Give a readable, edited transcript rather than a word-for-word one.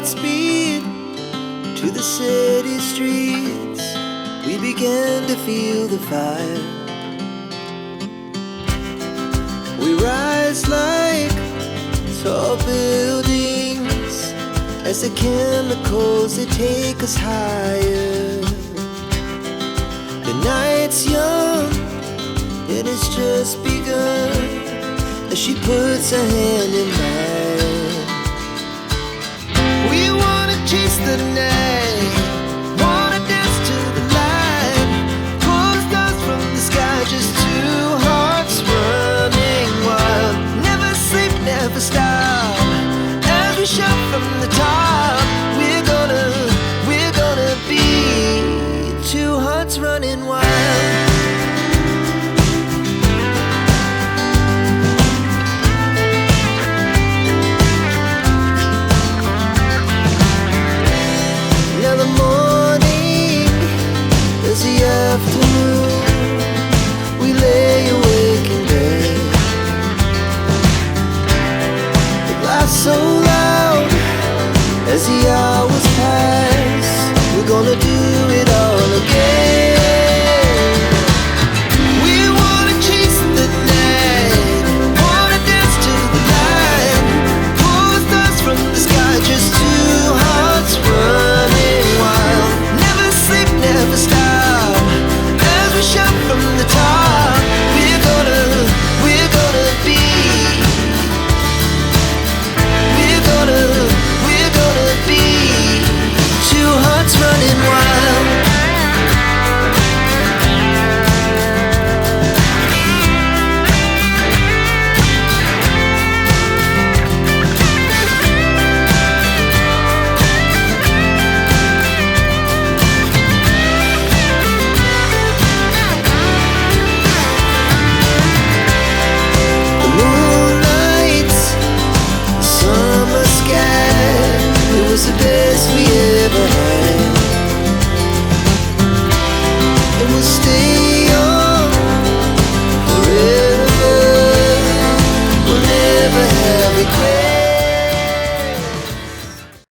Speed to the city streets, we began to feel the fire. We rise like tall buildings as the chemicals, they take us higher. The night's young and it's just begun as she puts her hand in mine. We wanna chase the night, wanna dance to the light, pull stars from the sky, just two hearts running wild. Never sleep, never stop, as we shout from the top. We're gonna be two hearts running wild. Afternoon, we lay awake in bed, the glass so